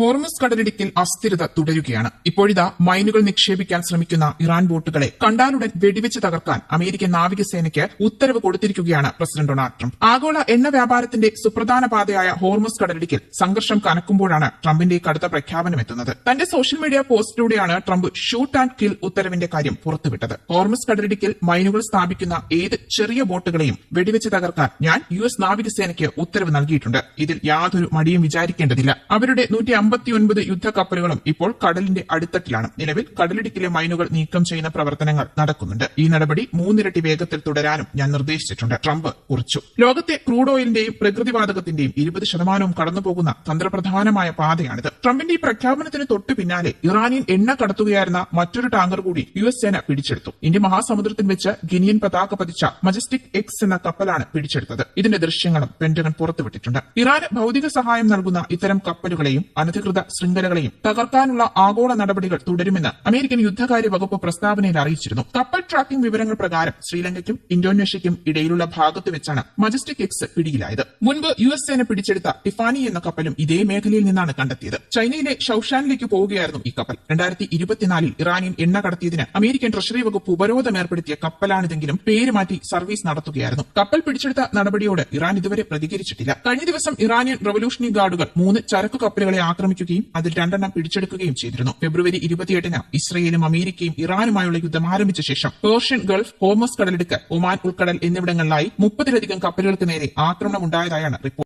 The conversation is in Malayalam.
ഹോർമുസ് കടലിടുക്കിൽ അസ്ഥിരത തുടരുകയാണ്. ഇപ്പോഴിതാ മൈനുകൾ നിക്ഷേപിക്കാൻ ശ്രമിക്കുന്ന ഇറാൻ ബോട്ടുകളെ കണ്ടാലുടൻ വെടിവെച്ച് തകർക്കാൻ അമേരിക്കൻ നാവികസേനയ്ക്ക് ഉത്തരവ് കൊടുത്തിരിക്കുകയാണ് പ്രസിഡന്റ് ഡൊണാൾഡ് ട്രംപ്. ആഗോള എണ്ണ വ്യാപാരത്തിന്റെ സുപ്രധാന പാതയായ ഹോർമുസ് കടലിടുക്കിൽ സംഘർഷം കനക്കുമ്പോഴാണ് ട്രംപിന്റെ കടുത്ത പ്രഖ്യാപനമെത്തുന്നത്. തന്റെ സോഷ്യൽ മീഡിയ പോസ്റ്റിലൂടെയാണ് ട്രംപ് ഷൂട്ട് ആൻഡ് കിൽ ഉത്തരവിന്റെ കാര്യം പുറത്തുവിട്ടത്. ഹോർമുസ് കടലിടുക്കിൽ മൈനുകൾ സ്ഥാപിക്കുന്ന ഏത് ചെറിയ ബോട്ടുകളെയും വെടിവെച്ച് തകർക്കാൻ ഞാൻ US നാവികസേനയ്ക്ക് ഉത്തരവ് നൽകിയിട്ടുണ്ട്. ഇതിൽ യാതൊരു മടിയും വിചാരിക്കേണ്ടതില്ല. അവരുടെ 159 യുദ്ധക്കപ്പലുകളും ഇപ്പോൾ കടലിന്റെ അടിത്തട്ടിലാണ്. നിലവിൽ കടലിടുക്കിലെ മൈനുകൾ നീക്കം ചെയ്യുന്ന പ്രവർത്തനങ്ങൾ നടക്കുന്നുണ്ട്. ഈ നടപടി 3 ഇരട്ടി വേഗത്തിൽ തുടരാനും ഞാൻ നിർദ്ദേശിച്ചിട്ടുണ്ട്, ട്രംപ് കുറിച്ചു. ലോകത്തെ ക്രൂഡ് ഓയിലിന്റെയും പ്രകൃതിവാതകത്തിന്റെയും 20% കടന്നുപോകുന്ന തന്ത്രപ്രധാനമായ പാതയാണിത്. ട്രംപിന്റെ ഈ പ്രഖ്യാപനത്തിന് തൊട്ടു പിന്നാലെ ഇറാനിയൻ എണ്ണ കടത്തുകയായിരുന്ന മറ്റൊരു ടാങ്കർ കൂടി US സേന പിടിച്ചെടുത്തു. ഇന്ത്യൻ മഹാസമുദ്രത്തിൽ വെച്ച് ഗിനിയൻ പതാക പതിച്ച മജസ്റ്റിക് എക്സ് എന്ന കപ്പലാണ് പിടിച്ചെടുത്തത്. ഇതിന്റെ ദൃശ്യങ്ങളും പെന്റഗൺ പുറത്തുവിട്ടിട്ടുണ്ട്. ഇറാന് ഭൌതിക സഹായം നൽകുന്ന ഇത്തരം കപ്പലുകളെയും അനധികൃത ശൃംഖലകളെയും തകർക്കാനുള്ള ആഗോള നടപടികൾ തുടരുമെന്ന് അമേരിക്കൻ യുദ്ധകാര്യ വകുപ്പ് പ്രസ്താവനയിൽ അറിയിച്ചിരുന്നു. കപ്പൽ ട്രാക്കിംഗ് വിവരങ്ങൾ പ്രകാരം ശ്രീലങ്കയ്ക്കും ഇന്തോനേഷ്യയ്ക്കും ഇടയിലുള്ള ഭാഗത്ത് വെച്ചാണ് മജസ്റ്റിക് എക്സ് പിടിയിലായത്. മുൻപ് US സേന പിടിച്ചെടുത്ത ടിഫാനി എന്ന കപ്പലും ഇതേ മേഖലയിൽ നിന്നാണ് കണ്ടെത്തിയത്. ചൈനയിലെ ഷൌഷാനിലേക്ക് പോവുകയായിരുന്നു ഈ കപ്പൽ. 2024 ഇറാനിയൻ എണ്ണ കടത്തിയതിന് അമേരിക്കൻ ട്രഷറി വകുപ്പ് ഉപരോധം ഏർപ്പെടുത്തിയ കപ്പലാണിതെങ്കിലും പേര് മാറ്റി സർവീസ് നടത്തുകയായിരുന്നു. കപ്പൽ പിടിച്ചെടുത്ത നടപടിയോട് ഇറാൻ ഇതുവരെ പ്രതികരിച്ചിട്ടില്ല. കഴിഞ്ഞ ദിവസം ഇറാനിയൻ റവല്യൂഷണറി ഗാർഡുകൾ 3 ചരക്കു കപ്പലുകളെ ആക്രമിക്കുകയും അതിൽ 2 എണ്ണം പിടിച്ചെടുക്കുകയും ചെയ്തിരുന്നു. ഫെബ്രുവരി 28 ഇസ്രയേലും അമേരിക്കയും ഇറാനുമായുള്ള യുദ്ധം ആരംഭിച്ച ശേഷം പേർഷ്യൻ ഗൾഫ്, ഹോർമുസ് കടലിടുക്ക്, ഒമാൻ ഉൾക്കടൽ എന്നിവിടങ്ങളിലായി 30-ലധികം കപ്പലുകൾക്ക് നേരെ ആക്രമണമുണ്ടായതായാണ് റിപ്പോർട്ട്.